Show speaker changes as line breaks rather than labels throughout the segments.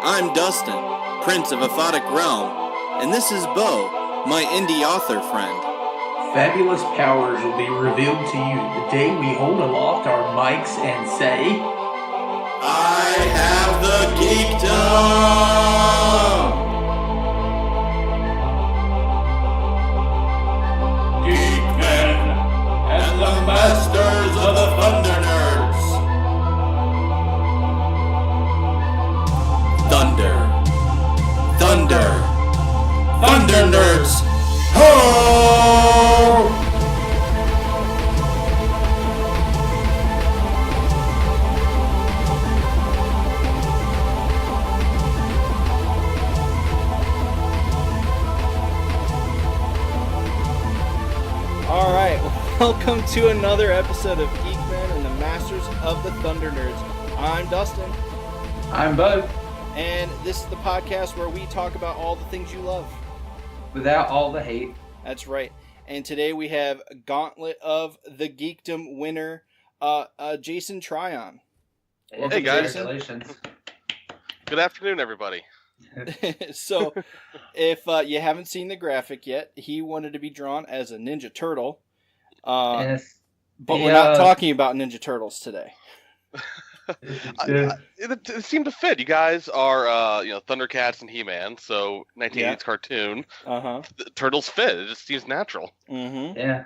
I'm Dustin, Prince of a Aphotic Realm, and this is Bo, my indie author friend.
Fabulous powers will be revealed to you the day we hold aloft our mics and say,
I have the Geekdom!
Geek-Men and the Masters of the
ThunderNerds! Thunder! ThunderNerds! Ho!
Alright, welcome to another episode of Geek-Men and the Masters of the ThunderNerds. I'm Dustin.
I'm Bo.
And this is the podcast where we talk about all the things you love.
Without all the hate.
That's right. And today we have Gauntlet of the Geekdom winner, Jason Tryon.
Hey guys.
Congratulations.
Good afternoon, everybody.
So, if you haven't seen the graphic yet, he wanted to be drawn as a Ninja Turtle.
Yes.
But we're not talking about Ninja Turtles today.
It seemed to fit. You guys are, Thundercats and He-Man, so 1980s cartoon. The Turtles fit. It just seems natural.
Mm-hmm.
Yeah.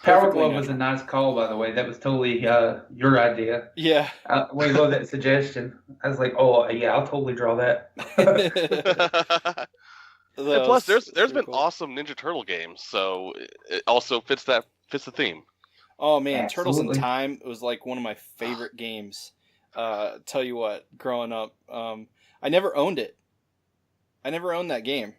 Power Glove was a nice call, by the way. That was totally your idea.
Yeah.
We love that suggestion. I was like, oh, yeah, I'll totally draw that.
And plus, there's been
cool.
awesome Ninja Turtle games, so it also fits the theme.
Oh man, Turtles in
Absolutely.
Time was like one of my favorite games. Tell you what, growing up, I never owned it. I never owned that game.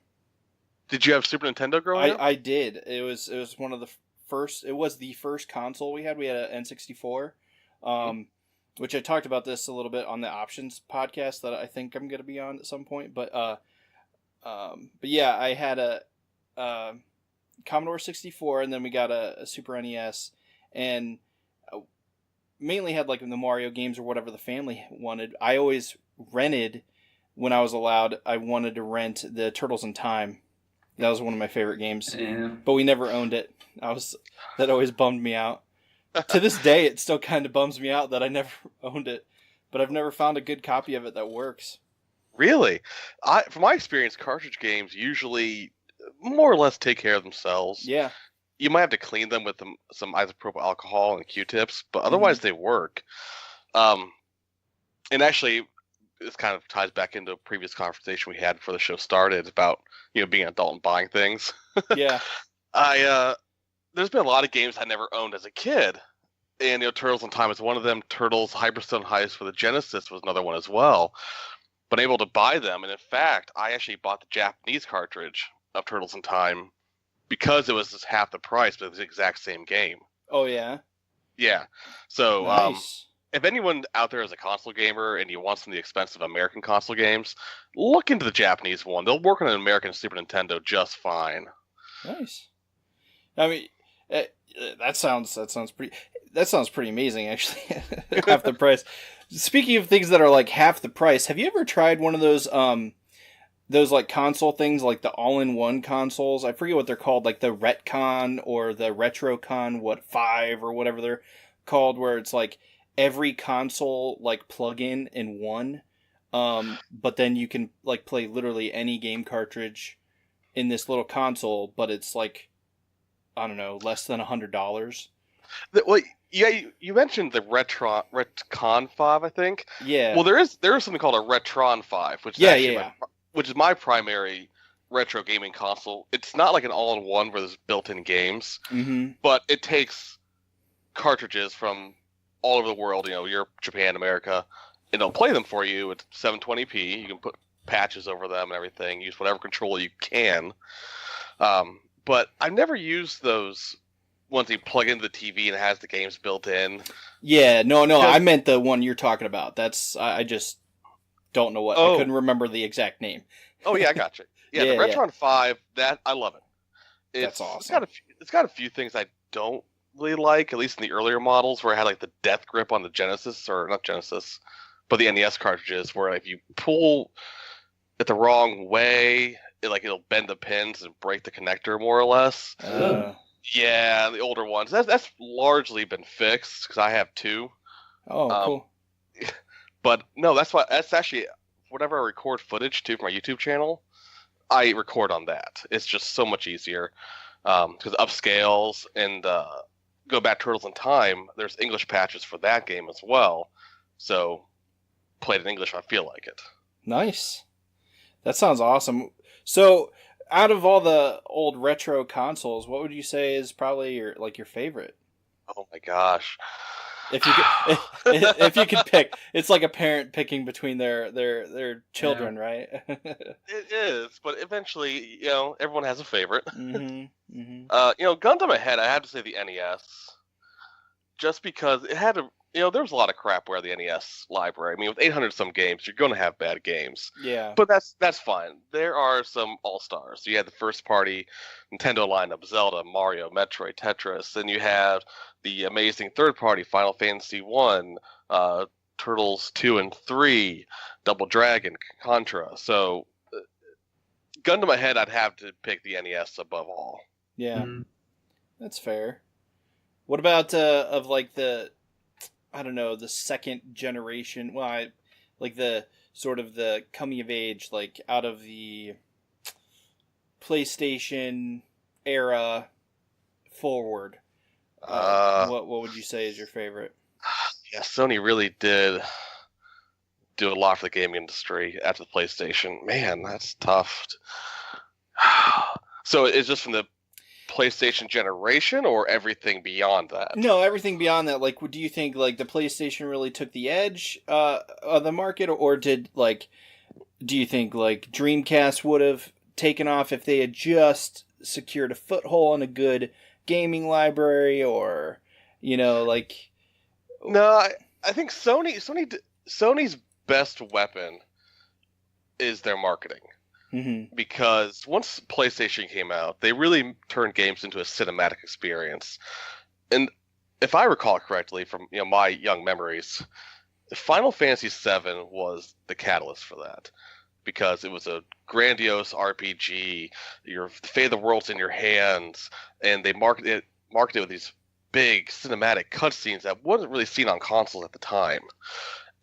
Did you have Super Nintendo growing up?
I did. It was one of the first. It was the first console we had. We had an N64, which I talked about this a little bit on the Options podcast that I think I'm going to be on at some point. But yeah, I had a Commodore 64, and then we got a Super NES, and mainly had like the Mario games or whatever the family wanted. I always rented when I was allowed. I wanted to rent the Turtles in Time. That was one of my favorite games, but we never owned it. That always bummed me out. To this day, it still kind of bums me out that I never owned it, but I've never found a good copy of it that works.
Really? From my experience, cartridge games usually more or less take care of themselves.
Yeah.
You might have to clean them with some isopropyl alcohol and Q-tips, but otherwise they work. And actually, this kind of ties back into a previous conversation we had before the show started about being an adult and buying things.
Yeah.
There's been a lot of games I never owned as a kid, and Turtles in Time is one of them. Turtles Hyperstone Heist for the Genesis was another one as well. Been able to buy them, and in fact, I actually bought the Japanese cartridge of Turtles in Time because it was just half the price, but it was the exact same game.
Oh yeah.
Yeah. So
Nice.
if anyone out there is a console gamer and you want some of the expensive American console games, look into the Japanese one. They'll work on an American Super Nintendo just fine.
Nice. I mean, that sounds pretty amazing, actually. Half the price. Speaking of things that are like half the price, have you ever tried one of those like console things, like the all-in-one consoles? I forget what they're called, like the Retcon or the RetroCon 5 or whatever they're called, where it's like every console like plug-in in one, but then you can like play literally any game cartridge in this little console, but it's like, I don't know, less than $100.
Well, yeah, you mentioned the Retcon 5, I think.
Yeah.
Well, there is something called a Retron 5, which is which is my primary retro gaming console. It's not like an all-in-one where there's built-in games, but it takes cartridges from all over the world, Europe, Japan, America, and it'll play them for you at 720p. You can put patches over them and everything, use whatever controller you can. But I've never used those ones you plug into the TV and it has the games built in.
Yeah, no, I meant the one you're talking about. I just don't know what. I couldn't remember the exact name.
Oh yeah, I got you. Yeah, the Retron 5, that I love it.
That's awesome.
It's got a few things I don't really like, at least in the earlier models, where I had like the death grip on the Genesis, or not Genesis, but the NES cartridges, where if you pull it the wrong way, it'll bend the pins and break the connector more or less. Yeah, the older ones. That's largely been fixed because I have 2.
Oh, cool.
But no, that's actually whenever I record footage too for my YouTube channel, I record on that. It's just so much easier because upscales and go back Turtles in Time. There's English patches for that game as well, so play it in English if I feel like it.
Nice. That sounds awesome. So, out of all the old retro consoles, what would you say is probably your favorite?
Oh my gosh.
If you could pick, it's like a parent picking between their children, right?
It is, but eventually, everyone has a favorite.
Mm-hmm. Mm-hmm.
Gundam Ahead, I have to say the NES, just because it had there was a lot of crapware in the NES library. I mean, with 800 some games, you're going to have bad games.
Yeah.
But that's fine. There are some all-stars. So you had the first-party Nintendo lineup, Zelda, Mario, Metroid, Tetris. Then you have the amazing third-party Final Fantasy 1, Turtles 2 and 3, Double Dragon, Contra. So Gundam Ahead, I'd have to pick the NES above all.
Yeah. Mm-hmm. That's fair. What about the second generation, the sort of the coming of age, out of the PlayStation era forward? What would you say is your favorite?
Yeah, Sony really did do a lot for the gaming industry after the PlayStation. Man, that's tough. So it's just from the PlayStation generation or everything beyond that?
No, everything beyond that. Do you think the PlayStation really took the edge of the market, or do you think Dreamcast would have taken off if they had just secured a foothold in a good gaming library, or
No, I think Sony's best weapon is their marketing.
Mm-hmm.
Because once PlayStation came out, they really turned games into a cinematic experience. And if I recall correctly from my young memories, Final Fantasy VII was the catalyst for that. Because it was a grandiose RPG, your fate of the world's in your hands, and they marketed it with these big cinematic cutscenes that wasn't really seen on consoles at the time.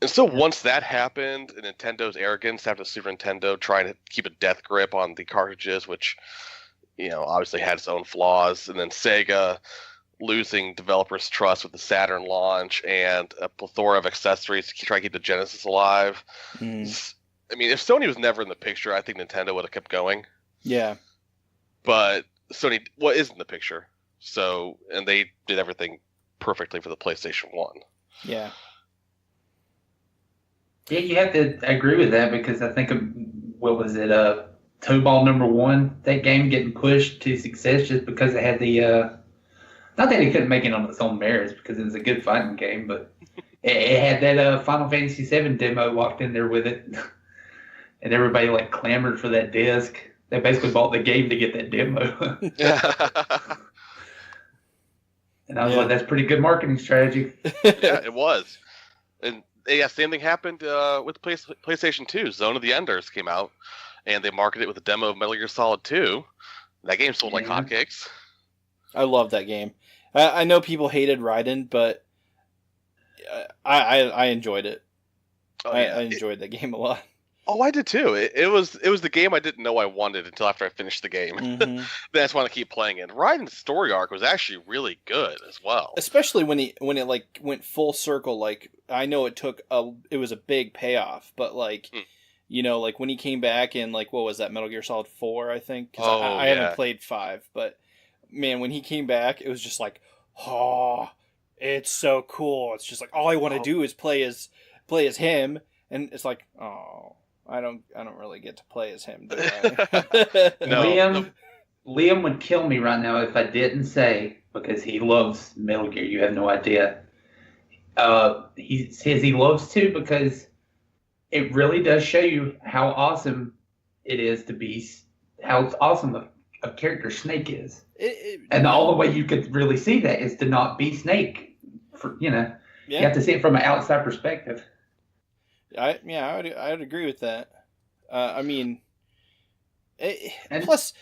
And so once that happened, and Nintendo's arrogance after Super Nintendo trying to keep a death grip on the cartridges, which, obviously had its own flaws, and then Sega losing developers' trust with the Saturn launch and a plethora of accessories to try to keep the Genesis alive. Mm. I mean, if Sony was never in the picture, I think Nintendo would have kept going.
Yeah.
But Sony is in the picture. So, and they did everything perfectly for the PlayStation 1.
Yeah.
Yeah, you have to agree with that because I think of, Toe Ball #1, that game getting pushed to success just because it had the, not that it couldn't make it on its own merits because it was a good fighting game, but it had that Final Fantasy VII demo walked in there with it, and everybody clamored for that disc. They basically bought the game to get that demo. And I was like, that's pretty good marketing strategy.
Yeah, it was. And yeah, same thing happened with PlayStation 2. Zone of the Enders came out, and they marketed it with a demo of Metal Gear Solid 2. That game sold like hotcakes.
I love that game. I know people hated Raiden, but I enjoyed it. Oh, yeah. I enjoyed that game a lot.
Oh, I did too. It was the game I didn't know I wanted until after I finished the game. Mm-hmm. Then I just want to keep playing it. Raiden's story arc was actually really good as well.
Especially when it went full circle. I know it was a big payoff, but when he came back in what was that, Metal Gear Solid 4, I think? Cause I haven't played 5, but man, when he came back, it was just it's so cool. It's just all I want to do is play as him, and it's I don't really get to play as him, do I?
No. Liam would kill me right now if I didn't say, because he loves Metal Gear, you have no idea. He says he loves to because it really does show you how awesome it is to be, how awesome a character Snake is. And all the way you could really see that is to not be Snake. You have to see it from an outside perspective.
I would agree with that. I mean, plus,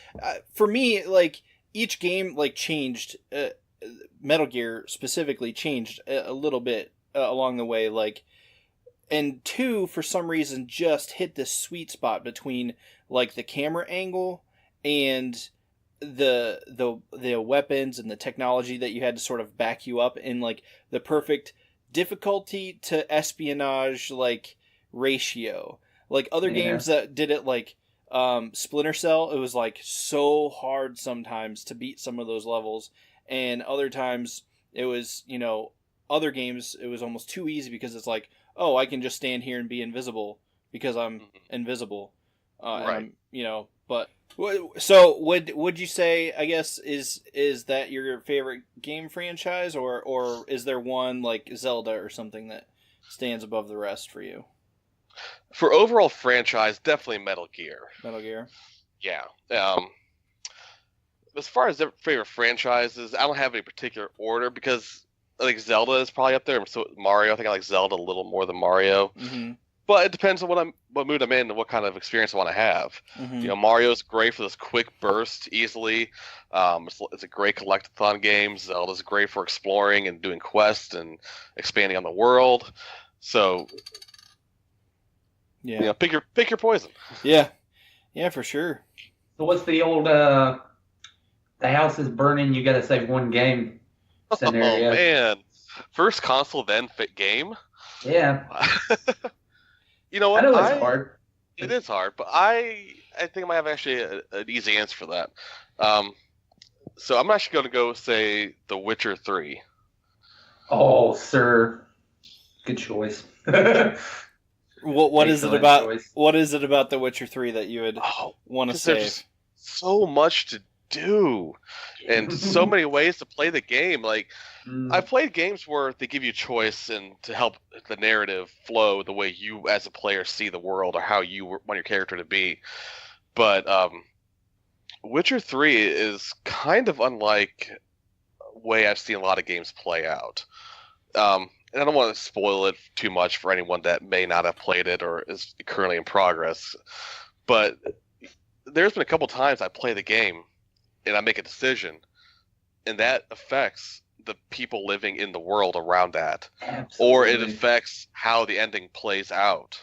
for me, like each game like changed. Metal Gear specifically changed a little bit along the way, like, and 2 for some reason just hit this sweet spot between like the camera angle and the weapons and the technology that you had to sort of back you up in like the perfect difficulty to espionage like ratio. Like other games that did it, like Splinter Cell, it was like so hard sometimes to beat some of those levels, and other times it was, other games it was almost too easy because it's like, oh, I can just stand here and be invisible because I'm invisible.
Right.
And but so would you say, I guess, is that your favorite game franchise, or is there one like Zelda or something that stands above the rest for you?
For overall franchise, definitely Metal Gear.
Metal Gear.
Yeah. As far as their favorite franchises, I don't have any particular order because I think Zelda is probably up there. So Mario, I think I like Zelda a little more than Mario.
Mm-hmm.
But it depends on what mood I'm in and what kind of experience I want to have.
Mm-hmm.
Mario's great for this quick burst easily. It's a great collectathon game. Zelda's great for exploring and doing quests and expanding on the world. So,
yeah,
pick your poison.
Yeah, for sure.
So what's the old the house is burning, you got to save one game scenario?
Oh man, first console then fit game.
Yeah.
You know what?
I know it's hard.
It is hard, but I think I might have actually an easy answer for that. So I'm actually going to go say The Witcher 3.
Oh, sir, good choice.
What is it about?
Choice.
What is it about The Witcher 3 that you would want to save?
There's so much to do, and so many ways to play the game. Like I've played games where they give you choice and to help the narrative flow the way you as a player see the world or how you want your character to be. But Witcher 3 is kind of unlike the way I've seen a lot of games play out. And I don't want to spoil it too much for anyone that may not have played it or is currently in progress. But there's been a couple times I play the game and I make a decision, and that affects the people living in the world around that.
Absolutely.
Or it affects how the ending plays out.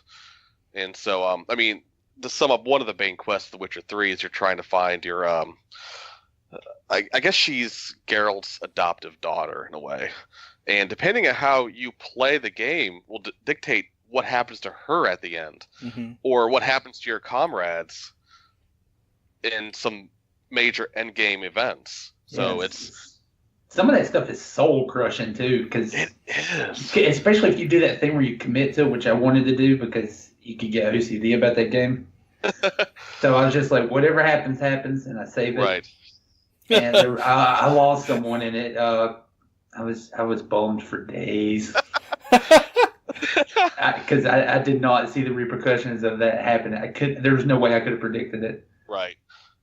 And so, to sum up, one of the main quests of The Witcher 3 is you're trying to find your, I guess she's Geralt's adoptive daughter in a way. And depending on how you play the game will dictate what happens to her at the end, or what happens to your comrades in some major endgame events. So it's
some of that stuff is soul crushing too, because
it is,
especially if you do that thing where you commit to, which I wanted to do because you could get OCD about that game. So I was just like, whatever happens, and I save it.
Right.
And I lost someone in it. I was bummed for days because I did not see the repercussions of that happening. There was no way I could have predicted it.
Right.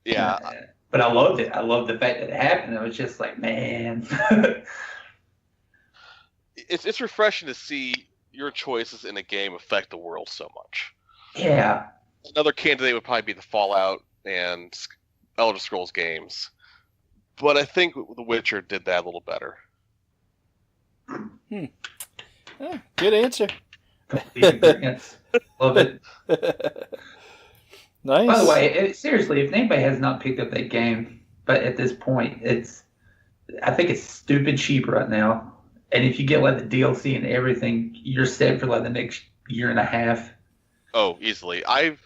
Yeah.
But I loved it. I loved the fact that it happened. I was just like, man.
It's refreshing to see your choices in a game affect the world so much.
Yeah.
Another candidate would probably be the Fallout and Elder Scrolls games. But I think The Witcher did that a little better.
Good answer.
Love it.
Nice.
By the way, seriously, if anybody has not picked up that game, but at this point, I think it's stupid cheap right now. And if you get like the DLC and everything, you're set for like the next year and a half.
Oh, easily. I've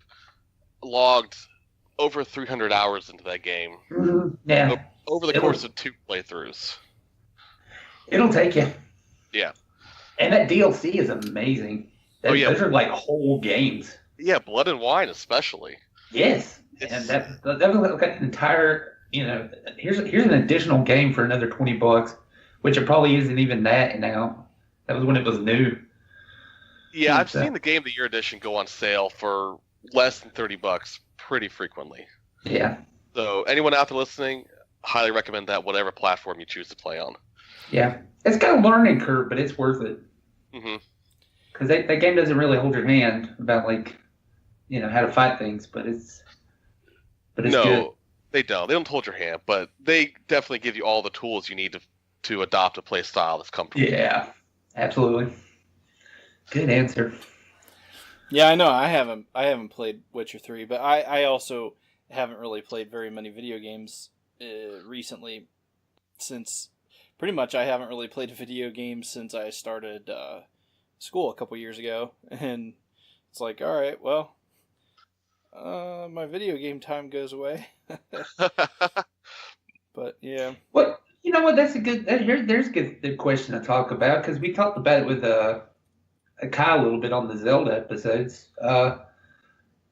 logged over 300 hours into that game.
Mm-hmm. Yeah.
Over the course of 2 playthroughs.
It'll take you.
Yeah.
And that DLC is amazing. Those are like whole games.
Yeah, Blood and Wine especially.
Yes. And that was like an entire, here's an additional game for another $20, which it probably isn't even that now. That was when it was new.
Yeah, I've seen the Game of the Year edition go on sale for less than $30 pretty frequently.
Yeah.
So anyone out there listening, highly recommend that, whatever platform you choose to play on.
Yeah. It's got a learning curve, but it's worth it.
Mm-hmm.
because that game doesn't really hold your hand about how to fight things, but it's
no,
good.
They don't. They don't hold your hand, but they definitely give you all the tools you need to adopt a play style that's comfortable.
Yeah, absolutely. Good answer.
Yeah, I know. I haven't played Witcher 3, but I also haven't really played very many video games recently. Since pretty much I haven't really played a video game since I started school a couple years ago, and it's like, all right, well, my video game time goes away. But yeah.
What you know? What that's a good. There's a good question to talk about because we talked about it with Kyle a little bit on the Zelda episodes. How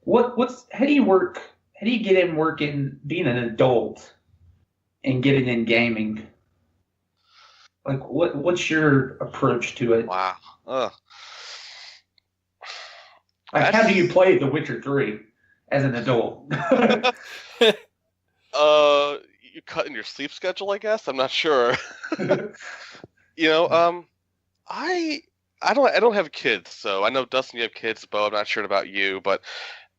do you work? How do you get in working being an adult and getting in gaming? Like what's your approach to it?
Wow.
Like, how do you play The Witcher 3 as an adult?
You cut in your sleep schedule, I guess. I'm not sure. I don't have kids, so I know Dustin, you have kids, Bo. I'm not sure about you, but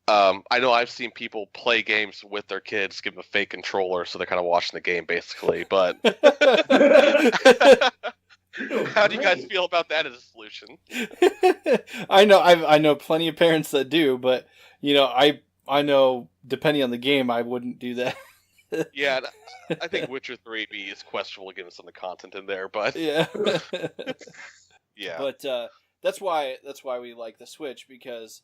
I know I've seen people play games with their kids, give them a fake controller, so they're kind of watching the game, basically. But how do you guys feel about that as a solution?
I know plenty of parents that do, but I know depending on the game, I wouldn't do that.
Yeah, I think Witcher 3B is questionable given some of the content in there, but
yeah,
yeah.
But that's why we like the Switch because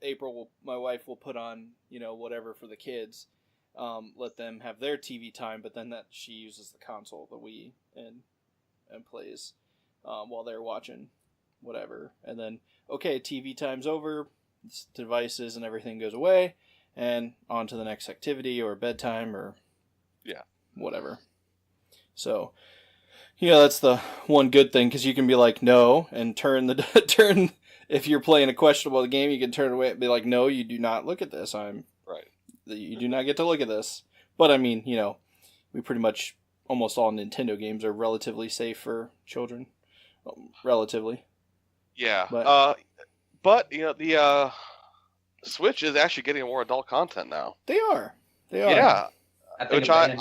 April, my wife will put on whatever for the kids, let them have their TV time, but then that she uses the console, the Wii, and plays while they're watching whatever, and then TV time's over, devices and everything goes away. And on to the next activity or bedtime or whatever. So, that's the one good thing because you can be like no and turn if you're playing a questionable game, you can turn away and be like no, you do not look at this. You do not get to look at this. But I mean, we pretty much almost all Nintendo games are relatively safe for children, relatively.
Yeah. But the Switch is actually getting more adult content now.
They are.
Yeah.
Which I'm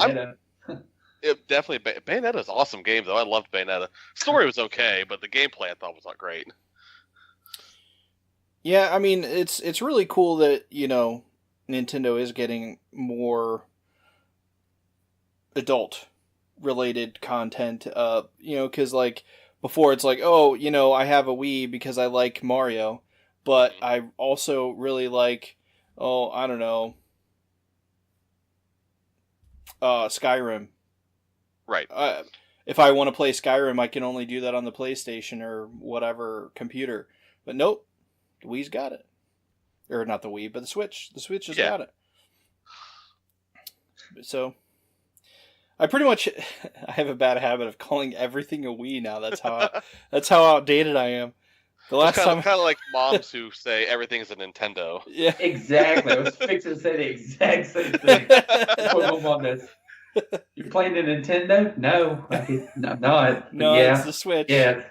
definitely Bayonetta's an awesome game though. I loved Bayonetta. Story was okay, but the gameplay I thought was not great.
Yeah, I mean it's really cool that Nintendo is getting more adult related content. Because like before it's like I have a Wii because I like Mario. But I also really like, I don't know, Skyrim.
Right.
If I want to play Skyrim, I can only do that on the PlayStation or whatever computer. But nope, the Wii's got it. Or not the Wii, but the Switch. The Switch has got it. So, I pretty much I have a bad habit of calling everything a Wii now. That's how outdated I am. The last time,
kind of like moms who say everything is a Nintendo.
Yeah, exactly. I was fixing to say the exact same thing. Put them on this. You playing the Nintendo? No, I'm not.
No,
yeah.
It's the Switch.
Yeah.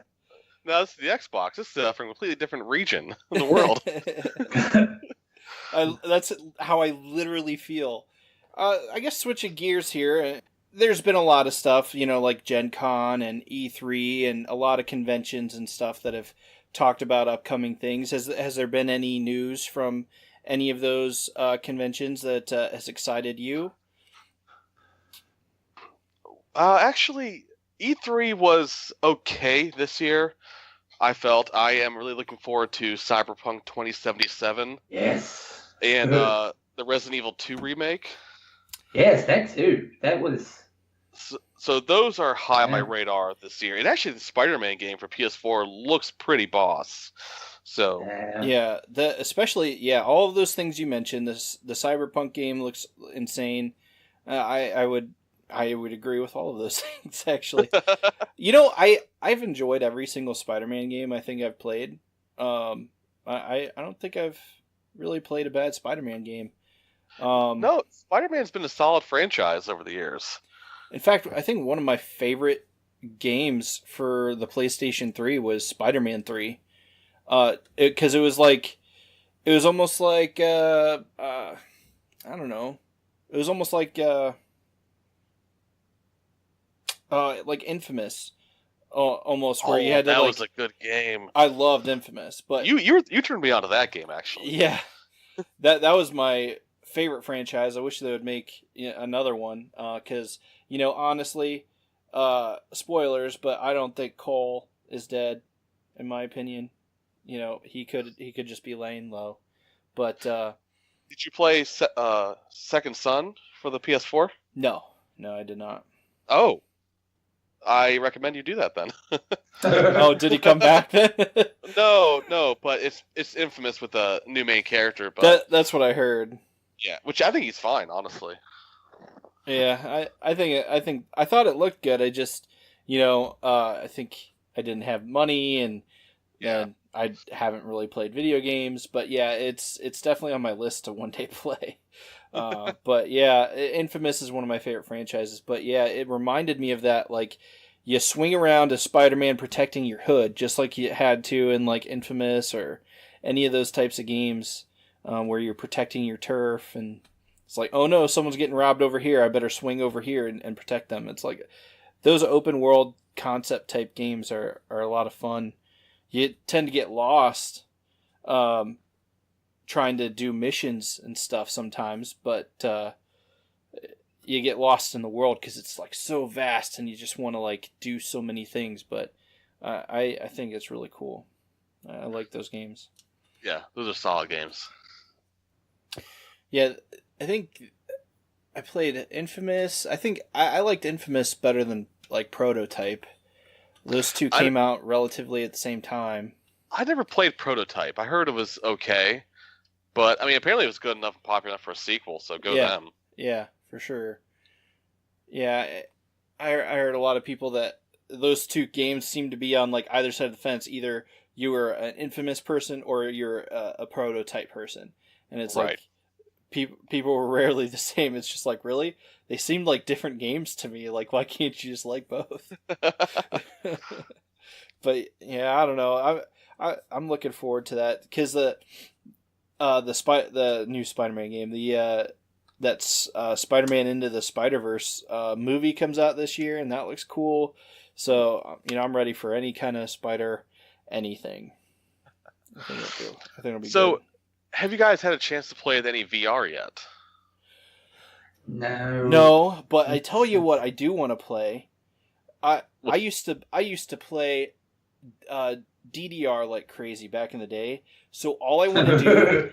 No, it's the Xbox. It's from a completely different region of the world.
That's how I literally feel. I guess switching gears here. There's been a lot of stuff, like Gen Con and E3 and a lot of conventions and stuff that have talked about upcoming things. Has there been any news from any of those conventions that has excited you?
Actually, E3 was okay this year. I felt I am really looking forward to Cyberpunk 2077.
Yes.
And the Resident Evil 2 remake.
Yes, that too. That was...
So those are high on my radar this year. And actually, the Spider-Man game for PS4 looks pretty boss. So
yeah, all of those things you mentioned. The Cyberpunk game looks insane. I would agree with all of those things actually. I've enjoyed every single Spider-Man game I think I've played. I don't think I've really played a bad Spider-Man game.
No, Spider-Man's been a solid franchise over the years.
In fact, I think one of my favorite games for the PlayStation 3 was Spider-Man 3. Because it was like, it was almost like, I don't know. It was almost like Infamous. Almost, where you had to,
that
like,
was a good game.
I loved Infamous, but
You turned me onto that game, actually.
yeah, that was my favorite franchise. I wish they would make another one, because honestly, spoilers, but I don't think Cole is dead, in my opinion. He could just be laying low, but
did you play Second Son for the PS4?
no, I did not.
Oh, I recommend you do that then.
Oh, did he come back then?
No, but it's Infamous with a new main character. But
that's what I heard.
Yeah, which I think he's fine, honestly.
Yeah, I thought it looked good. I just, I think I didn't have money, and I haven't really played video games. But yeah, it's definitely on my list to one day play. But yeah, Infamous is one of my favorite franchises. But yeah, it reminded me of that, like, you swing around as Spider-Man protecting your hood, just like you had to in, like, Infamous or any of those types of games, where you're protecting your turf, and it's like, oh no, someone's getting robbed over here, I better swing over here and protect them. It's like, those open world concept type games are a lot of fun. You tend to get lost, trying to do missions and stuff sometimes, but you get lost in the world because it's, like, so vast, and you just want to, like, do so many things. But I think it's really cool. I like those games.
Yeah, those are solid games.
Yeah, I think I played Infamous. I think I liked Infamous better than, like, Prototype. Those two came out relatively at the same time.
I never played Prototype. I heard it was okay, but I mean, apparently it was good enough and popular enough for a sequel. So go them.
Yeah, for sure. Yeah, I heard a lot of people that those two games seem to be on, like, either side of the fence. Either you were an Infamous person or you're a Prototype person, and it's
right.
Like people were rarely the same. It's just like, really, they seemed like different games to me. Like, why can't you just like both? But yeah, I don't know. I'm looking forward to that, because the new Spider-Man game, that's Spider-Man Into the Spider-Verse movie comes out this year, and that looks cool. So I'm ready for any kind of Spider anything. I think it'll be good.
Have you guys had a chance to play with any VR yet?
No, but I tell you what, I do want to play. I used to play DDR like crazy back in the day. So all I want to do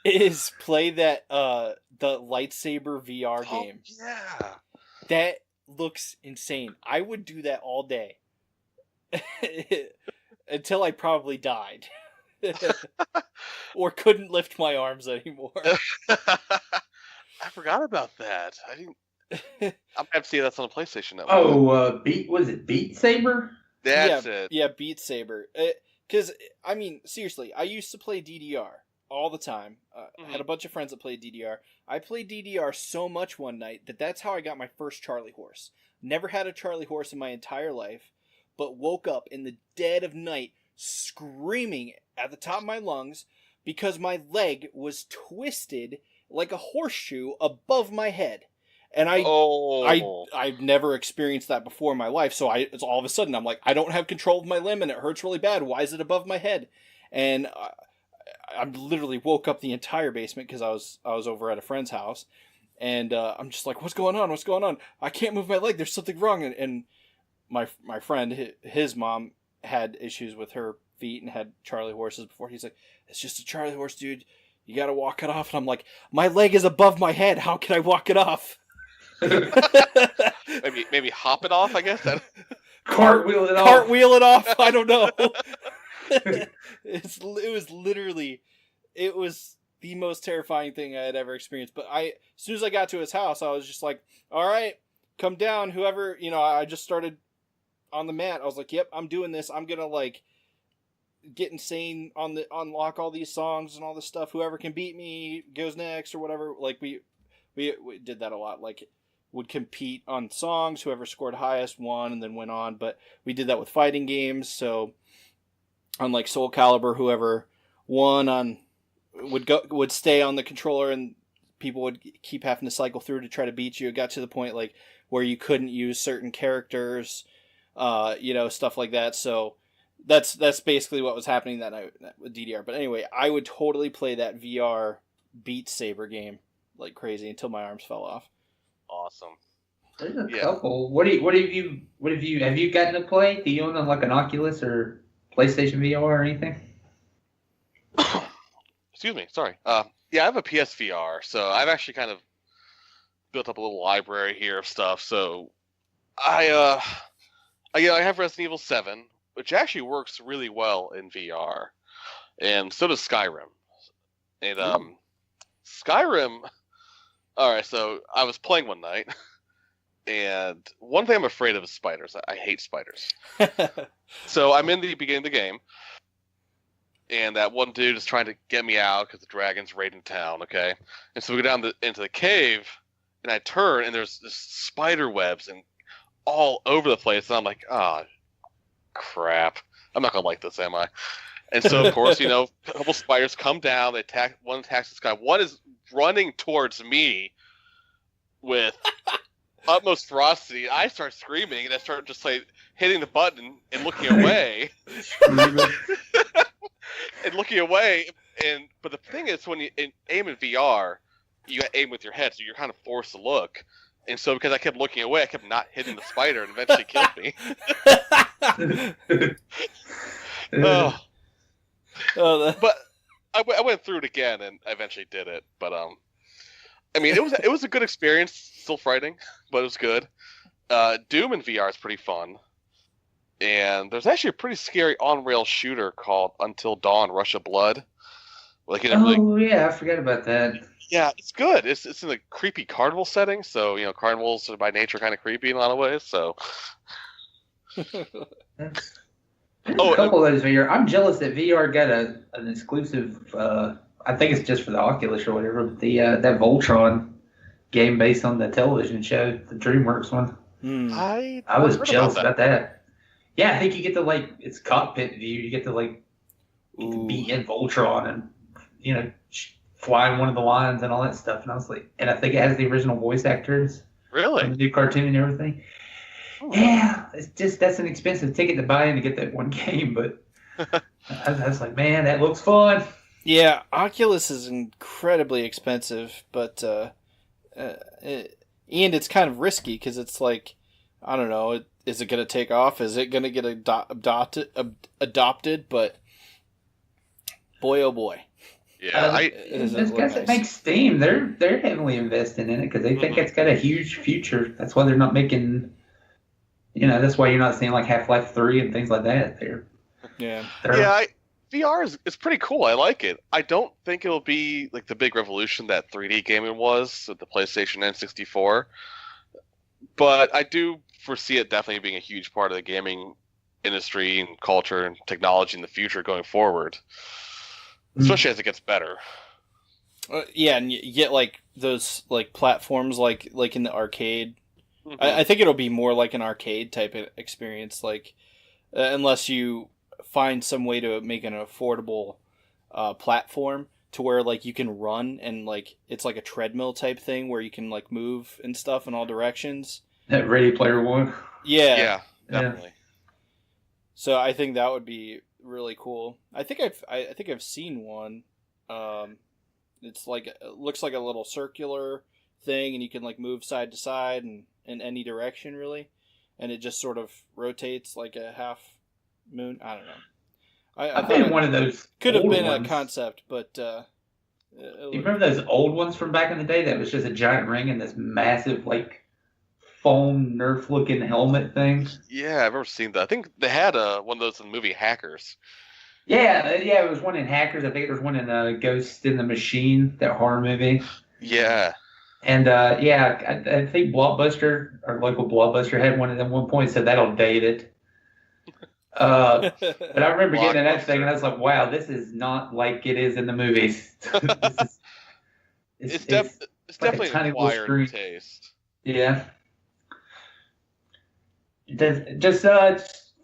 is play that the lightsaber VR game.
Yeah.
That looks insane. I would do that all day. Until I probably died. Or couldn't lift my arms anymore.
I forgot about that. I didn't. I'm gonna have to see that's on the PlayStation Network.
Oh, was it Beat Saber?
That's it.
Yeah, Beat Saber. Because I mean, seriously, I used to play DDR all the time. I had a bunch of friends that played DDR. I played DDR so much one night that's how I got my first Charlie horse. Never had a Charlie horse in my entire life, but woke up in the dead of night screaming at the top of my lungs because my leg was twisted like a horseshoe above my head. And I've never experienced that before in my life. So it's all of a sudden I'm like, I don't have control of my limb and it hurts really bad. Why is it above my head? And I literally woke up the entire basement because I was over at a friend's house, and I'm just like, what's going on? What's going on? I can't move my leg. There's something wrong. And my friend, his mom had issues with her feet and had Charlie horses before. He's like, it's just a Charlie horse, dude. You got to walk it off. And I'm like, my leg is above my head. How can I walk it off?
maybe hop it off, I guess.
Cartwheel it off.
Cartwheel it off. I don't know. It was the most terrifying thing I had ever experienced. But as soon as I got to his house, I was just like, all right, come down. Whoever, I just started on the mat. I was like, yep, I'm doing this. I'm going to like get insane unlock all these songs and all this stuff. Whoever can beat me goes next or whatever. Like we did that a lot. Like would compete on songs. Whoever scored highest won and then went on. But we did that with fighting games. So on like Soul Calibur, whoever won on would stay on the controller, and people would keep having to cycle through to try to beat you. It got to the point like where you couldn't use certain characters, stuff like that. So that's basically what was happening that night with DDR. But anyway, I would totally play that VR Beat Saber game like crazy until my arms fell off.
Awesome.
There's a couple. What have you gotten to play? Do you own like an Oculus or PlayStation VR or anything?
Excuse me. Sorry. I have a PSVR, so I've actually kind of built up a little library here of stuff. So I have Resident Evil 7, which actually works really well in VR, and so does Skyrim. And Skyrim. All right, so I was playing one night, and one thing I'm afraid of is spiders. I hate spiders. So I'm in the beginning of the game, and that one dude is trying to get me out because the dragon's raiding town, okay? And so we go down into the cave, and I turn, and there's this spider webs and all over the place, and I'm like, crap. I'm not going to like this, am I? And so, of course, a couple spiders come down, one attacks this guy, one is running towards me with utmost ferocity. I start screaming, and I start just like hitting the button and looking away. And looking away, but the thing is, when you aim in VR, you aim with your head, so you're kind of forced to look. And so, because I kept looking away, I kept not hitting the spider, and eventually killed me. But I went through it again, and I eventually did it. But it was a good experience. Still frightening, but it was good. Doom in VR is pretty fun. And there's actually a pretty scary on-rail shooter called Until Dawn: Rush of Blood.
Yeah, I forgot about that.
Yeah, it's good. It's in a creepy carnival setting, so carnivals are by nature kind of creepy in a lot of ways. So.
A couple of those VR. I'm jealous that VR got an exclusive. I think it's just for the Oculus or whatever. But that Voltron game based on the television show, the DreamWorks one. I was jealous about that. Yeah, I think you get to it's cockpit view. You get to be in Voltron and fly in one of the lines and all that stuff. And I was like, and I think it has the original voice actors.
Really?
From the new cartoon and everything. Oh. Yeah, it's just that's an expensive ticket to buy in to get that one game. But I was like, man, that looks fun.
Yeah, Oculus is incredibly expensive, but and it's kind of risky because it's like, I don't know. Is it going to take off? Is it going to get adopted? But boy, oh boy.
Yeah,
those guys that make Steam, they're heavily investing in it because they think it's got a huge future. That's why they're not making. That's why you're not seeing like Half-Life 3 and things like that.
VR is pretty cool. I like it. I don't think it'll be like the big revolution that 3D gaming was with the PlayStation N64. But I do foresee it definitely being a huge part of the gaming industry and culture and technology in the future going forward, especially as it gets better.
And you get those platforms like in the arcade. Mm-hmm. I think it'll be more like an arcade type of experience, unless you find some way to make an affordable platform to where you can run and it's like a treadmill type thing where you can move and stuff in all directions.
That Ready Player One.
Yeah, definitely.
So I think that would be really cool. I think I've seen one. It's it looks like a little circular thing, and you can move side to side and in any direction really, and it just sort of rotates like a half moon. I don't know.
I think one of those
could have been a concept, but
you remember those old ones from back in the day that was just a giant ring and this massive foam Nerf looking helmet thing?
Yeah, I've never seen that. I think they had one of those in the movie Hackers.
Yeah, it was one in Hackers. I think there was one in Ghost in the Machine, that horror movie.
Yeah.
And I think Blockbuster, our local Blockbuster, had one at one point, so that'll date it. But I remember getting that thing, and I was like, "Wow, this is not like it is in the movies."
It's definitely an acquired taste.
Yeah. Just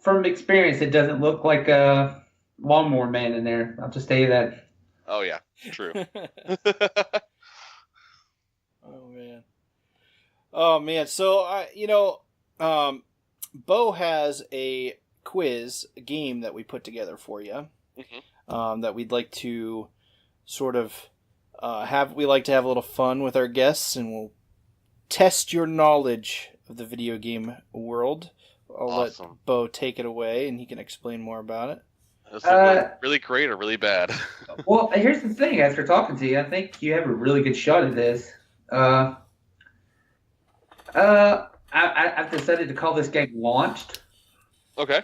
from experience, it doesn't look like a Lawnmower Man in there. I'll just tell you that.
Oh yeah, true.
Oh man. So Bo has a quiz game that we put together for you. That we'd like to sort of we like to have a little fun with our guests, and we'll test your knowledge of the video game world. I'll let Bo take it away, and he can explain more about it.
Is it really great or really bad?
Well, here's the thing. After talking to you, I think you have a really good shot at this. I've decided to call this game Launched.
Okay.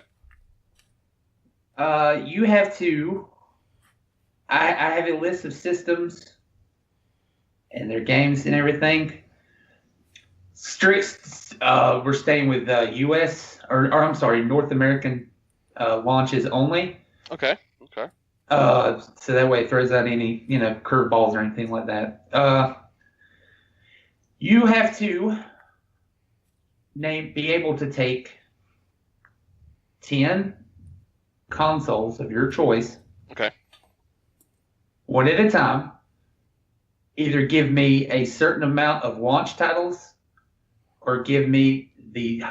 You have to. I have a list of systems and their games and everything. We're staying with U.S. or I'm sorry, North American launches only.
Okay.
So that way it throws out any curveballs or anything like that. You have to be able to take 10 consoles of your choice.
Okay.
One at a time. Either give me a certain amount of launch titles or give me the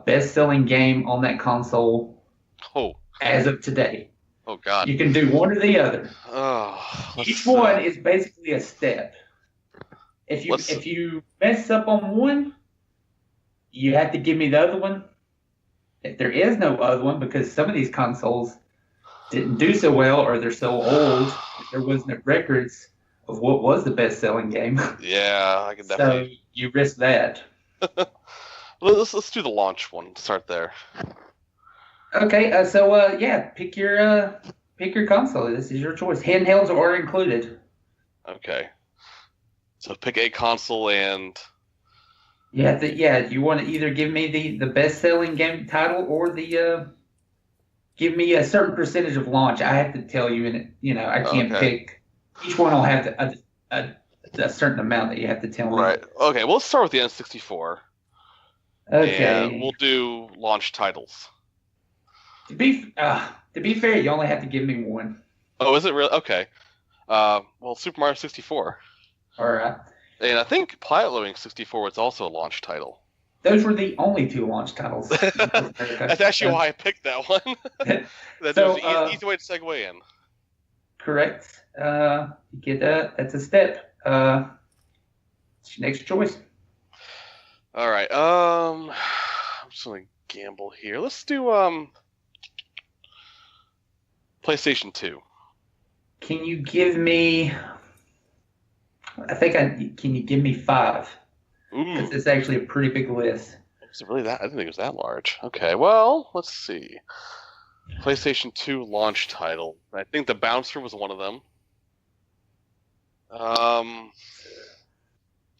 best-selling game on that console as of today.
Oh, God.
You can do one or the other. Each one is basically a step. If you mess up on one, you have to give me the other one. If there is no other one, because some of these consoles didn't do so well or they're so old, there wasn't records of what was the best-selling game.
Yeah, I can definitely.
So you risk that.
Let's do the launch one. Start there.
Okay, pick your console. This is your choice. Handhelds are included.
Okay. So pick a console and.
You want to either give me the best-selling game title or give me a certain percentage of launch. I have to tell you I can't pick. Each one will have a certain amount that you have to tell me.
Right. Okay. Well, let's start with the N64.
Okay.
And we'll do launch titles.
To be fair, you only have to give me one.
Oh, is it really? Okay. Well, Super Mario 64.
All right.
And I think Planet Loading 64 was also a launch title.
Those were the only two launch titles.
That's actually why I picked that one. That's an easy way to segue in.
Correct. You get that. That's a step. It's your next choice.
All right. I'm just gonna gamble here. Let's do PlayStation 2.
Can you give me? Can you give me 5? Because it's actually a pretty big list.
Is it really that? I didn't think it was that large. Okay, well, let's see. PlayStation 2 launch title. I think the Bouncer was one of them.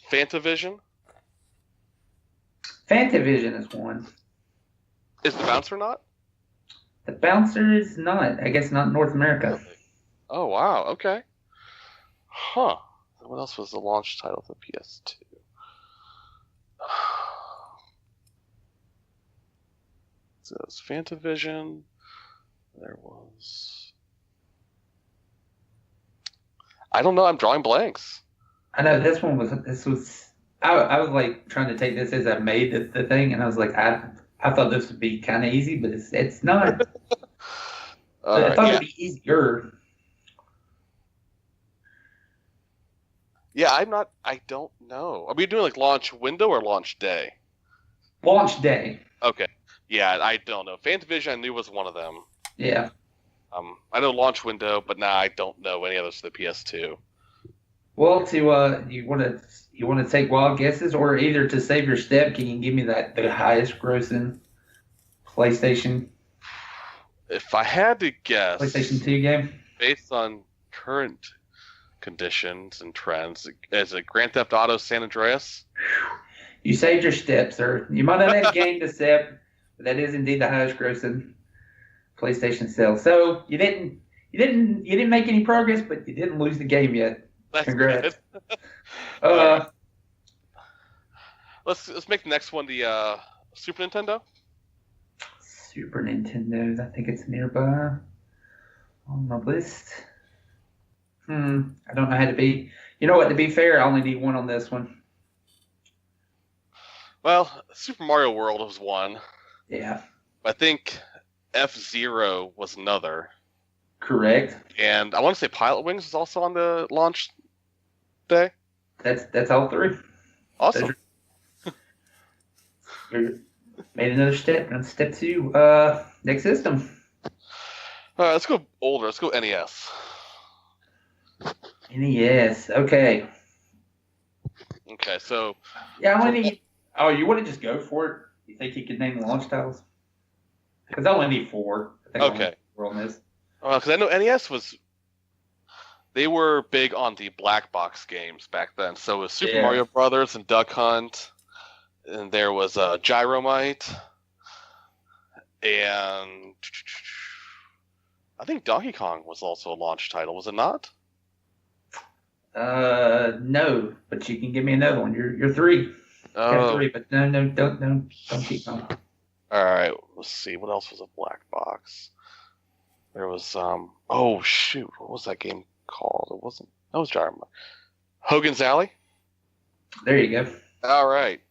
Fantavision?
Fantavision is one.
Is the Bouncer not?
The Bouncer is not. I guess not in North America.
Oh, wow. Okay. Huh. What else was the launch title for PS2? So it was Fantavision. There was. I don't know. I'm drawing blanks.
I know this was. I was like trying to take this as I made the thing, and I was like, I thought this would be kind of easy, but it's not. I thought it'd be easier.
Yeah, I don't know. Are we doing like launch window or launch day?
Launch day.
Okay. Yeah, I don't know. Fantavision I knew was one of them.
Yeah.
I know launch window, but I don't know any others for the PS2.
Well, you want to take wild guesses, or either to save your step, can you give me the highest grossing PlayStation?
If I had to guess,
PlayStation 2 game
based on current conditions and trends, is it Grand Theft Auto San Andreas?
You saved your step, sir. You might not have gained a step, but that is indeed the highest grossing PlayStation sale. So you didn't make any progress, but you didn't lose the game yet.
That's
Congrats.
Let's Let's make the next one the Super Nintendo.
Super Nintendo. I think it's nearby on my list. I don't know how to be. You know what? To be fair, I only need one on this one.
Well, Super Mario World was one.
Yeah.
I think F-Zero was another.
Correct.
And I want to say Pilot Wings is also on the launch day.
That's all three.
Awesome.
You made another step. On step 2. Next system.
All right, let's go older. Let's go NES.
NES. Okay.
Okay, so.
Yeah, I only need. Oh, you want to just go for it? You think you could name the launch titles? Because I only need 4. I think
okay.
4 on this.
Because I know NES was. They were big on the black box games back then. So it was Super Mario Brothers and Duck Hunt, and there was Gyromite, and I think Donkey Kong was also a launch title. Was it not?
No, but you can give me another one. You're 3.
Oh.
3, but no, don't keep going.
All right, let's see. What else was a black box? There was oh shoot, what was that game called? It wasn't. That was Gyromite. Hogan's Alley.
There you go.
All right.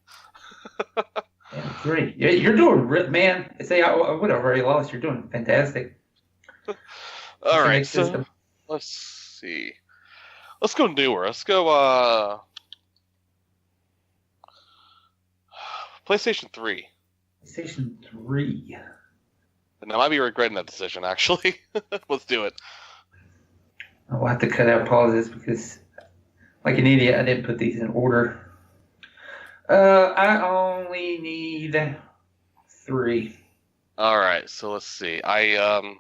3. Yeah, you're doing, man. Say I would have already lost. You're doing fantastic.
All right, so let's see. Let's go newer. Let's go PlayStation 3.
PlayStation 3.
And I might be regretting that decision, actually. Let's do it.
I'll have to cut out pauses because, like an idiot, I didn't put these in order. I only need 3.
All right, so let's see. I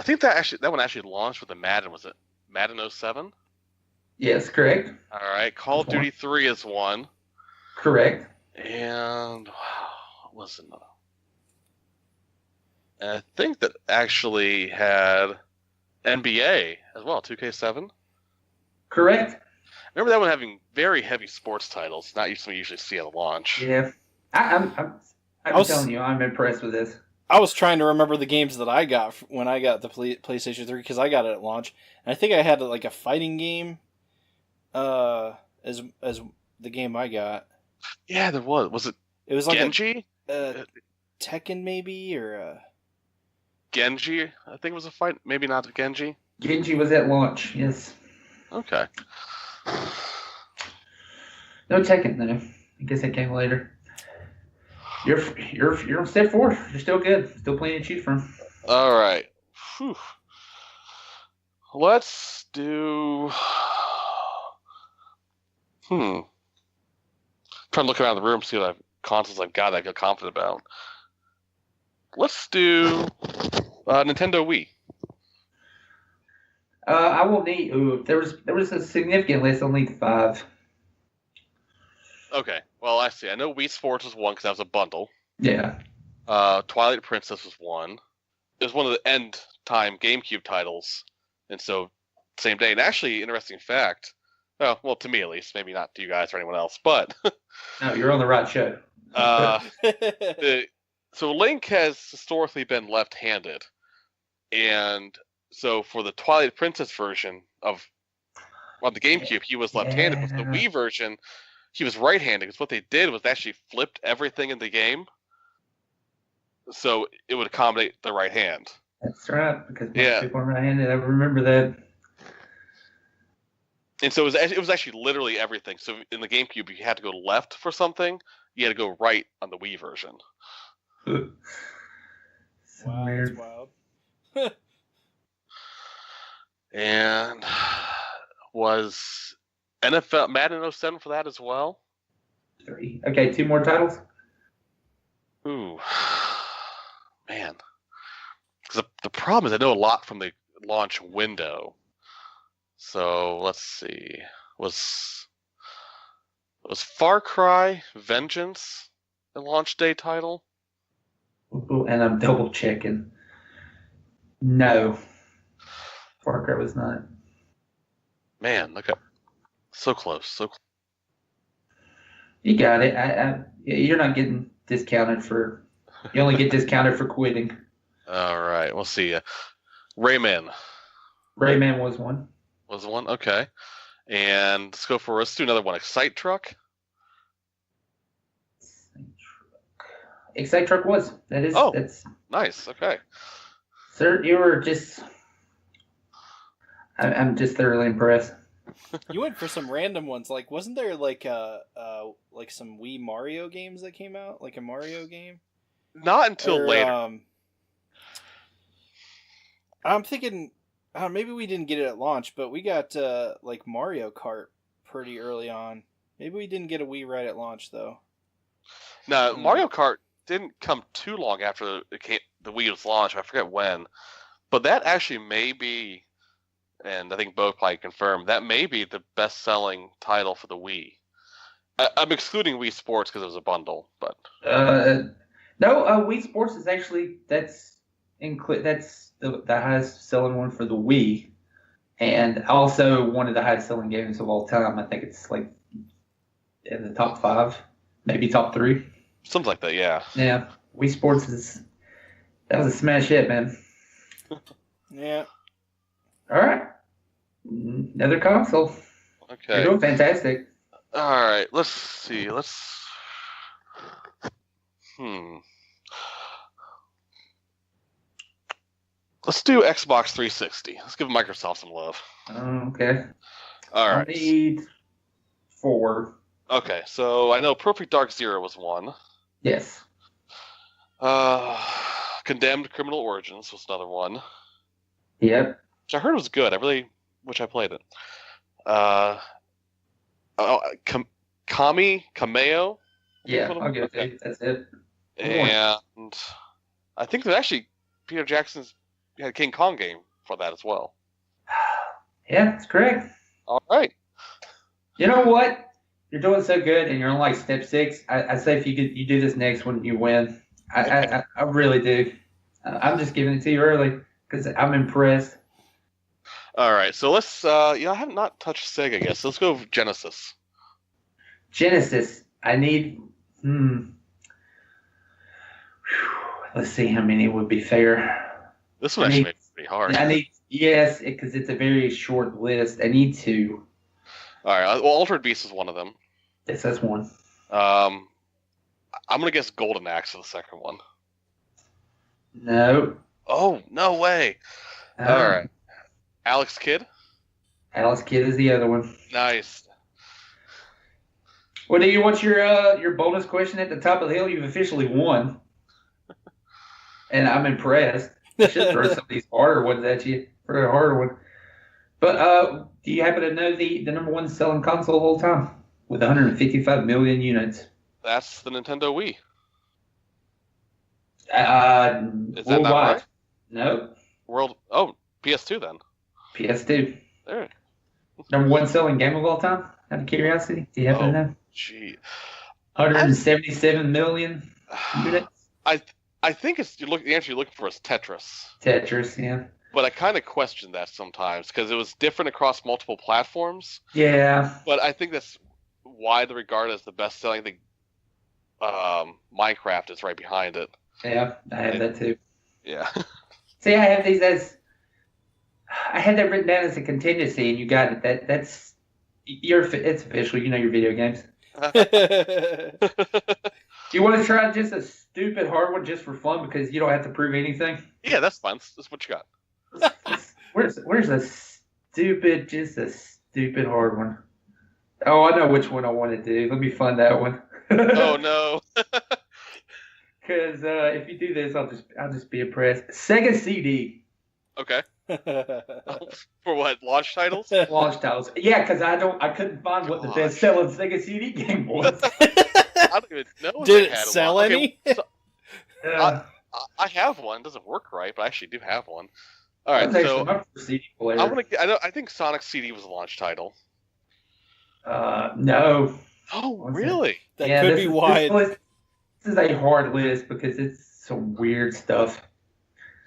think that one actually launched with the Madden. Was it Madden 07?
Yes, correct.
All right, Call of Duty 3 is one.
Correct.
And what was another? And I think that actually had NBA as well, 2K7.
Correct.
Remember that one having very heavy sports titles, not something you usually see at a launch.
Yeah, I'm telling you, I'm impressed with this.
I was trying to remember the games that I got when I got the PlayStation 3 because I got it at launch, and I think I had like a fighting game, as the game I got.
Yeah, there was. Was it?
It was like
Genji?
Tekken maybe or.
Genji, I think it was a fight. Maybe not Genji.
Genji was at launch. Yes.
Okay.
No Tekken though. I guess that came later. You're on step 4. You're still good. Still plenty to choose from.
All right. Whew. Let's do. Trying to look around the room, see what consoles I've got that I feel confident about. Let's do Nintendo Wii.
I will need. There was a significant list. I'll need 5.
Okay. Well, I see. I know Wii Sports was 1 because that was a bundle.
Yeah.
Twilight Princess was 1. It was one of the end time GameCube titles, and so same day. And actually, interesting fact. Well, to me at least, maybe not to you guys or anyone else, but
No, you're on the right show.
So Link has historically been left-handed, and so for the Twilight Princess version on the GameCube, he was left-handed. But the Wii version, he was right-handed. Because what they did was they actually flipped everything in the game, so it would accommodate the right hand.
That's right, because most people are right-handed. I remember that.
And so it was actually literally everything. So in the GameCube, you had to go left for something. You had to go right on the Wii version.
Wow, that's wild.
And was NFL Madden 07 for that as well?
3. Okay, 2 more titles.
Ooh, man. Because the problem is I know a lot from the launch window. So let's see. Was Far Cry Vengeance a launch day title?
Ooh, and I'm double checking. No. Far Cry was not.
Man, look up. So close.
You got it. You're not getting discounted for. You only get discounted for quitting.
All right, we'll see. Rayman.
Rayman was one.
Was one? Okay. And let's do another one. Excite Truck.
Excite Truck was. That's
nice. Okay.
Sir, you were just. I'm just thoroughly impressed.
You went for some random ones. Like, wasn't there like some Wii Mario games that came out? Like a Mario game?
Not until later.
I'm thinking maybe we didn't get it at launch, but we got like Mario Kart pretty early on. Maybe we didn't get a Wii right at launch though.
No, Mario Kart didn't come too long after the Wii was launched. I forget when, but that actually may be, and I think both probably confirmed, that may be the best-selling title for the Wii. I'm excluding Wii Sports because it was a bundle, but
no, Wii Sports is actually that's the highest selling one for the Wii, and also one of the highest selling games of all time. I think it's like in the top 5, maybe top 3.
Something like that, yeah.
Yeah, Wii Sports that was a smash hit, man.
Yeah.
All right, another console.
Okay.
You're doing fantastic.
All right, let's see. Let's do Xbox 360. Let's give Microsoft some love.
Okay.
All right.
I need 4.
Okay, so I know Perfect Dark Zero was one.
Yes.
Condemned Criminal Origins was another one.
Yep.
Which I heard was good. I really wish I played it. Cameo.
Yeah, I'll give it to you. That's it.
And I think that actually Peter Jackson's had a King Kong game for that as well.
Yeah, that's correct.
All right.
You know what? You're doing so good, and you're on like step 6. I say if you do this next one, you win. I really do. I'm just giving it to you early because I'm impressed.
All right, so let's. I have not touched Sega yet, so let's go with Genesis.
Genesis. I need. Let's see how many would be fair.
This one actually makes it pretty hard.
I need because it's a very short list. I need 2.
All right. Well, Altered Beast is one of them.
Yes, that's one.
I'm gonna guess Golden Axe for the second one.
No.
Oh, no way! All right. Alex Kidd.
Alex Kidd is the other one.
Nice.
Well, do you want your bonus question at the top of the hill? You've officially won, and I'm impressed. I should throw some of these harder ones at you for a harder one. But do you happen to know the number 1 selling console of all time with 155 million units?
That's the Nintendo Wii.
Is that not right? No.
PS2 then.
PS2.
There.
Number 1 selling game of all time? Out of curiosity, do you happen to know?
Gee.
177 million units.
I think the answer you're looking for is Tetris.
Tetris, yeah.
But I kind of question that sometimes because it was different across multiple platforms.
Yeah.
But I think that's widely regarded as the best-selling. I think Minecraft is right behind it.
Yeah, I have that too.
Yeah.
See, I have these I had that written down as a contingency, and you got it. It's official. You know your video games. Do you want to try just a stupid hard one just for fun because you don't have to prove anything?
Yeah, that's fine. That's what you got.
Where's a stupid hard one? Oh, I know which one I want to do. Let me find that one.
Oh no!
Because if you do this, I'll just be impressed. Sega CD.
Okay. For what? Launch titles?
Launch titles. Yeah, because I couldn't find what the best selling Sega CD game was.
I don't even know.
Did it sell any?
Okay, so, I have one. It doesn't work right, but I actually do have one. All right, so
my first CD player.
I think Sonic CD was a launch title.
No.
Oh, really?
That could be why.
This is a hard list because it's some weird stuff.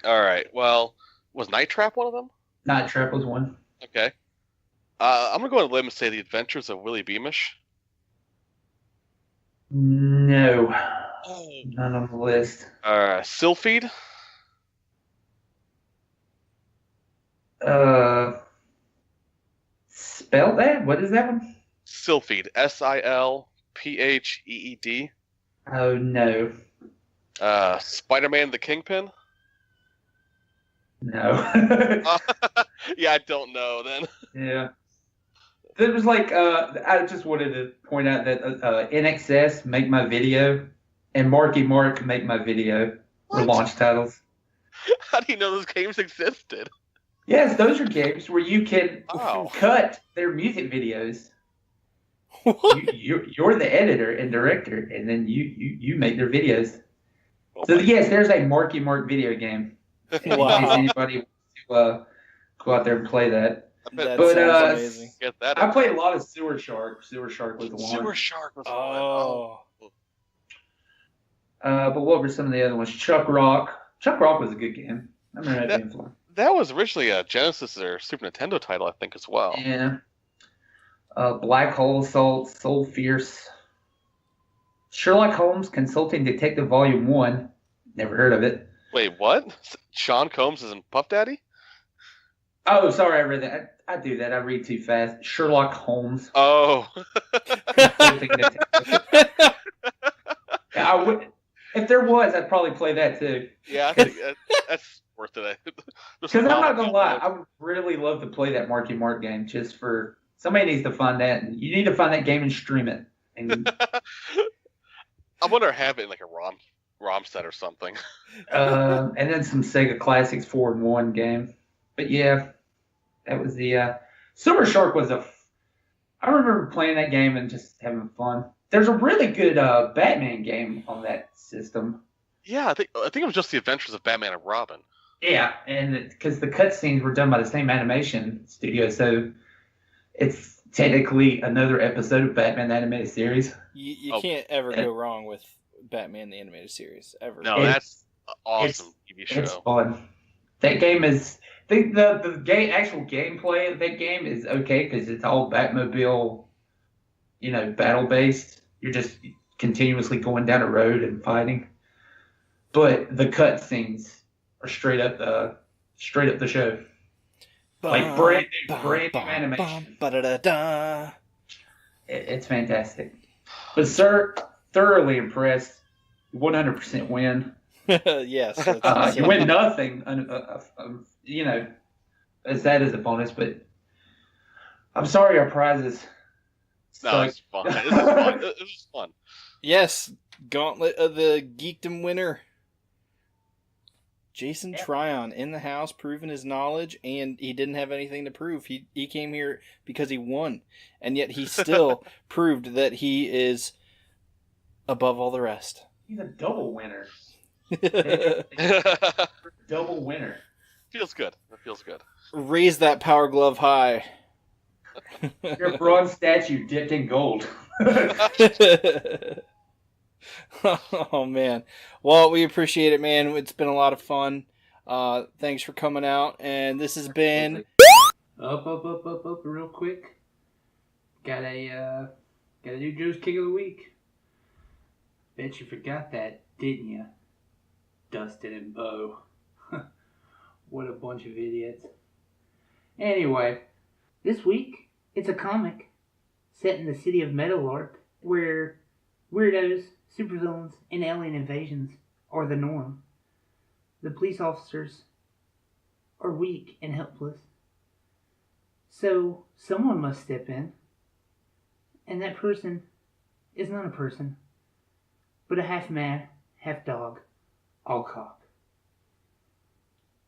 All right. Well, was Night Trap one of them?
Night Trap was one.
Okay. I'm gonna go on a limb and say The Adventures of Willie Beamish.
No,
Oh.
none on the list.
Sylphid?
Spell that? What is that one?
Sylphid. Silpheed.
Oh, no.
Spider-Man the Kingpin?
No.
Yeah, I don't know then.
Yeah. There was like, I just wanted to point out that NXS Make My Video and Marky Mark Make My Video were
What?
launch titles.
How do you know those games existed?
Yes, those are games where you can
Oh.
cut their music videos.
What?
You're the editor and director, and then you make their videos.
Oh
So
my
yes, there's a Marky Mark video game. In
Wow.
case anybody wants to go out there and play that.
That
But,
sounds amazing.
Get that.
I played a lot of Sewer Shark. Sewer Shark was the one.
Sewer Shark was
Oh.
one.
But what were some of the other ones? Chuck Rock. Chuck Rock was a good game. I remember that being fun.
That was originally a Genesis or Super Nintendo title, I think, as well.
Yeah. Black Hole Assault, Soul Fierce. Sherlock Holmes Consulting Detective Volume 1. Never heard of it.
Wait, what? Sean Combs is in Puff Daddy?
Oh, sorry, I read that. I do that. I read too fast. Sherlock Holmes.
Oh.
Consulting Detective. Yeah, I would. If there was, I'd probably play that too.
Yeah, I think that's worth it.
Because I'm not gonna lie, I would really love to play that Marky Mark game. Just for somebody needs to find that. And you need to find that game and stream it. And
I wonder if I have it in like a ROM set or something.
and then some Sega Classics 4-in-1 game. But yeah, that was the Silver Shark was I remember playing that game and just having fun. There's a really good Batman game on that system.
Yeah, I think it was just the Adventures of Batman and Robin.
Yeah, and because the cutscenes were done by the same animation studio, so it's technically another episode of Batman the Animated Series.
You can't ever go wrong with Batman the Animated Series, ever.
No, that's an awesome TV show.
It's fun. That game is the actual gameplay of that game is okay because it's all Batmobile, battle based. You're just continuously going down a road and fighting. But the cutscenes are straight up the show. Like brand new animation. It's fantastic. But sir, thoroughly impressed. 100% win.
Yes.
You win nothing. As that is a bonus, but I'm sorry our prizes.
No, it's fun. It was fun.
Yes, Gauntlet of the Geekdom winner. Jason Tryon in the house, proving his knowledge, and he didn't have anything to prove. He came here because he won, and yet he still proved that he is above all the rest.
He's a double winner. Double winner.
Feels good. It feels good.
Raise that power glove high.
Your bronze statue dipped in gold.
Oh man, well, we appreciate it, man. It's been a lot of fun. Thanks for coming out, and this has been
up real quick. Gotta do Joe's Kick of the Week. Bet you forgot that, didn't you? Dustin and Bo. What a bunch of idiots. Anyway, this week it's a comic set in the city of Meadowlark where weirdos, supervillains, and alien invasions are the norm. The police officers are weak and helpless. So someone must step in. And that person is not a person, but a half man, half dog, all cop,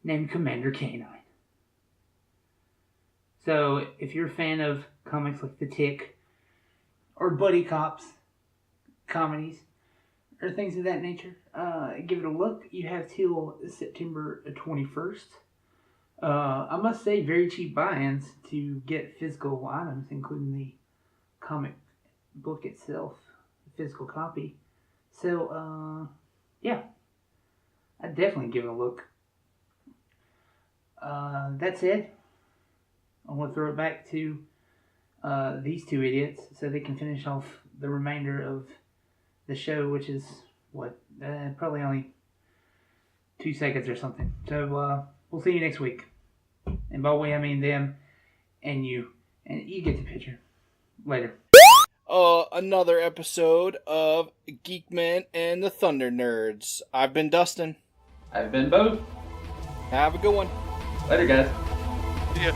named Commander Canine. So if you're a fan of comics like The Tick, or buddy cops, comedies, or things of that nature, give it a look. You have till September 21st. I must say, very cheap buy-ins to get physical items, including the comic book itself, the physical copy. So, yeah, I'd definitely give it a look. That said, I want to throw it back to these two idiots so they can finish off the remainder of the show, which is probably only 2 seconds or something. So we'll see you next week. And by we, I mean them and you. And you get the picture. Later.
Another episode of Geek-Men and the ThunderNerds. I've been Dustin.
I've been Bo.
Have a good one.
Later, guys.
See ya.